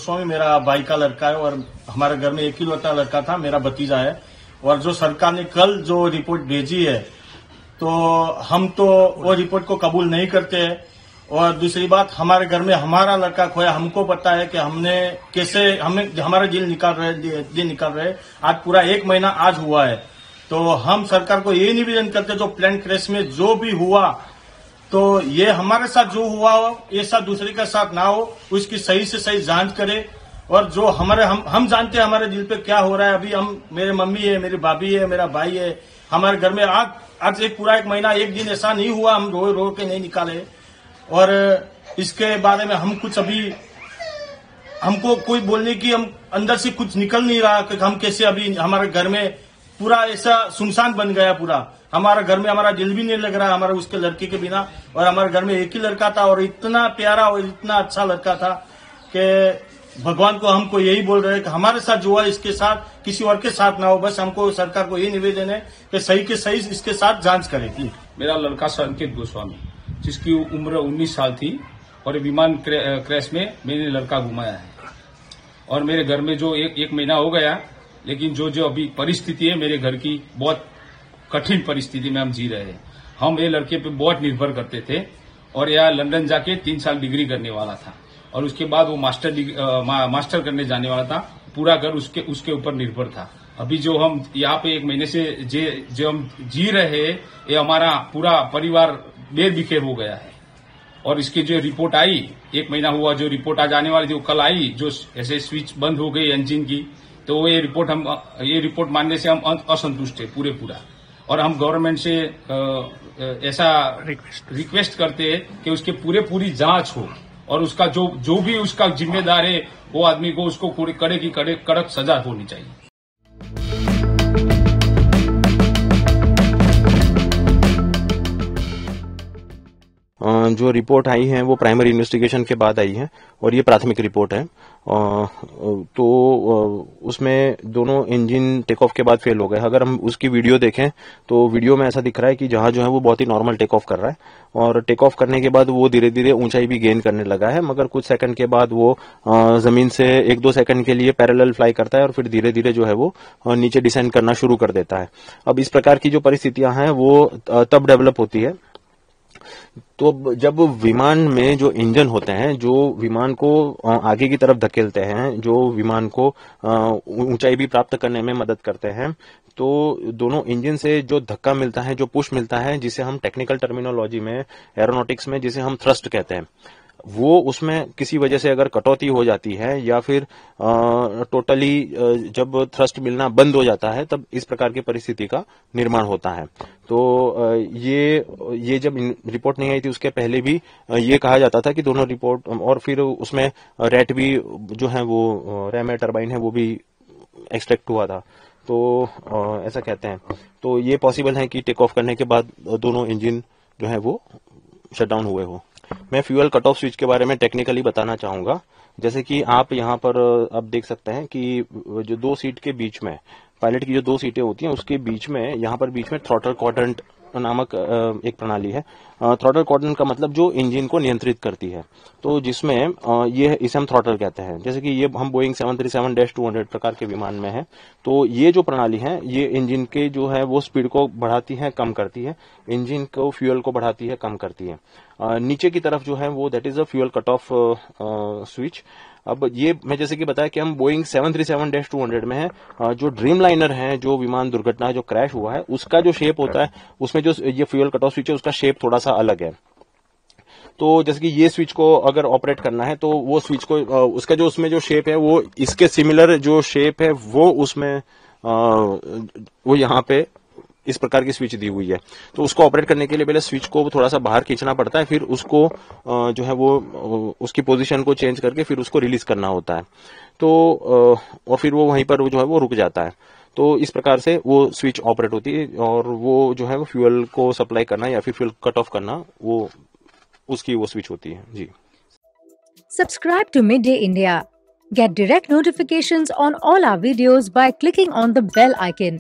गोस्वामी मेरा भाई का लड़का है और हमारे घर में एक ही लड़का था, मेरा भतीजा है। और जो सरकार ने कल जो रिपोर्ट भेजी है तो हम तो वो रिपोर्ट को कबूल नहीं करते हैं। और दूसरी बात, हमारे घर में हमारा लड़का खोया, हमको पता है कि हमें हमारा दिल निकाल रहे। आज पूरा 1 महीना आज हुआ है। तो हम सरकार को ये निवेदन करते, जो प्लेन क्रैश में जो भी हुआ तो ये हमारे साथ जो हुआ हो ये साथ दूसरे के साथ ना हो, उसकी सही से सही जांच करे। और जो हम जानते हैं हमारे दिल पे क्या हो रहा है। अभी मेरे मम्मी है, मेरी भाभी है, मेरा भाई है, हमारे घर में आज पूरा 1 महीना 1 दिन ऐसा नहीं हुआ हम रो के नहीं निकाले। और इसके बारे में हम कुछ अभी हमको कोई बोलने की हम अंदर से कुछ निकल नहीं रहा कि हम कैसे अभी हमारे घर में पूरा ऐसा सुनसान बन गया। पूरा हमारा घर में हमारा दिल भी नहीं लग रहा हमारा उसके लड़के के बिना। और हमारे घर में एक ही लड़का था और इतना प्यारा और इतना अच्छा लड़का था कि भगवान को हमको यही बोल रहे हैं कि हमारे साथ जो हुआ इसके साथ किसी और के साथ ना हो। बस हमको सरकार को ये निवेदन है कि सही के सही इसके साथ जांच करे। मेरा लड़का संकेत गोस्वामी, जिसकी उम्र 19 साल थी और विमान क्रैश में मैंने लड़का घुमाया है। और मेरे घर में जो एक महीना हो गया, लेकिन जो अभी परिस्थिति है मेरे घर की, बहुत कठिन परिस्थिति में हम जी रहे हैं। हम ये लड़के पे बहुत निर्भर करते थे और यह लंदन जाके 3 साल डिग्री करने वाला था और उसके बाद वो मास्टर करने जाने वाला था। पूरा घर उसके ऊपर निर्भर था। अभी जो हम यहाँ पे 1 महीने से जो हम जी रहे हैं, ये हमारा पूरा परिवार बेर-बिखेर हो गया है। और इसकी जो रिपोर्ट आई, 1 महीना हुआ, जो रिपोर्ट आज आने वाली थी वो कल आई, जो ऐसे स्विच बंद हो गई इंजन की, तो ये रिपोर्ट मानने से हम असंतुष्ट है पूरा। और हम गवर्नमेंट से ऐसा रिक्वेस्ट करते हैं कि उसके पूरी जांच हो और उसका जो भी उसका जिम्मेदार है वो आदमी को उसको कड़क सजा होनी चाहिए। जो रिपोर्ट आई है वो प्राइमरी इन्वेस्टिगेशन के बाद आई है और ये प्राथमिक रिपोर्ट है। तो उसमें दोनों इंजन टेक ऑफ के बाद फेल हो गए। अगर हम उसकी वीडियो देखें तो वीडियो में ऐसा दिख रहा है कि जहाज जो है वो बहुत ही नॉर्मल टेक ऑफ कर रहा है और टेक ऑफ करने के बाद वो धीरे धीरे ऊंचाई भी गेन करने लगा है, मगर कुछ सेकंड के बाद वो जमीन से 1-2 सेकंड के लिए पैरेलल फ्लाई करता है और फिर धीरे धीरे जो है वो नीचे डिसेंड करना शुरू कर देता है। अब इस प्रकार की जो परिस्थितियां हैं वो तब डेवलप होती है तो जब विमान में जो इंजन होते हैं, जो विमान को आगे की तरफ धकेलते हैं, जो विमान को ऊंचाई भी प्राप्त करने में मदद करते हैं, तो दोनों इंजन से जो धक्का मिलता है, जो पुश मिलता है, जिसे हम टेक्निकल टर्मिनोलॉजी में एरोनॉटिक्स में जिसे हम थ्रस्ट कहते हैं, वो उसमें किसी वजह से अगर कटौती हो जाती है या फिर टोटली जब थ्रस्ट मिलना बंद हो जाता है, तब इस प्रकार की परिस्थिति का निर्माण होता है। तो ये जब रिपोर्ट नहीं आई थी उसके पहले भी ये कहा जाता था कि दोनों रिपोर्ट, और फिर उसमें रैट भी जो है वो रैम टर्बाइन है वो भी एक्सट्रैक्ट हुआ था। तो ऐसा कहते हैं। तो ये पॉसिबल है कि टेक ऑफ करने के बाद दोनों इंजन जो है वो शट डाउन हुए हो। मैं फ्यूल कट ऑफ स्विच के बारे में टेक्निकली बताना चाहूंगा। जैसे कि आप यहाँ पर आप देख सकते हैं कि जो 2 सीट के बीच में, पायलट की जो 2 सीटें होती हैं उसके बीच में, यहाँ पर बीच में थ्रॉटल क्वाड्रेंट नामक एक प्रणाली है। थ्रॉटल क्वाड्रेंट का मतलब जो इंजन को नियंत्रित करती है, तो जिसमें इसे हम थ्रॉटल कहते हैं। जैसे कि ये हम बोइंग 737-200 प्रकार के विमान में है, तो ये जो प्रणाली है ये इंजन के जो है वो स्पीड को बढ़ाती है, कम करती है, इंजन को फ्यूल को बढ़ाती है, कम करती है। नीचे की तरफ जो है वो that is a fuel cut off switch. अब ये मैं जैसे कि बताया कि हम बोइंग 737-200 में है, जो ड्रीम लाइनर है, जो विमान दुर्घटना जो क्रैश हुआ है, उसका जो शेप होता है, उसमें जो ये फ्यूल कट ऑफ स्विच है उसका शेप थोड़ा सा अलग है। तो जैसे कि ये स्विच को अगर ऑपरेट करना है तो वो स्विच को उसका जो उसमें जो शेप है वो इसके सिमिलर जो शेप है वो उसमें वो यहाँ पे इस प्रकार की स्विच दी हुई है। तो उसको ऑपरेट करने के लिए पहले स्विच को थोड़ा सा बाहर खींचना पड़ता है, फिर उसको जो है वो उसकी पोजीशन को चेंज करके फिर उसको रिलीज करना होता है। तो और फिर वो वहीं पर जो है वो रुक जाता है। तो इस प्रकार से वो स्विच ऑपरेट होती है और वो जो है वो फ्यूल को सप्लाई करना या फिर फ्यूल कट ऑफ करना वो उसकी वो स्विच होती है। जी। Subscribe to Midday India. Get direct notifications on all our videos by clicking on the bell icon.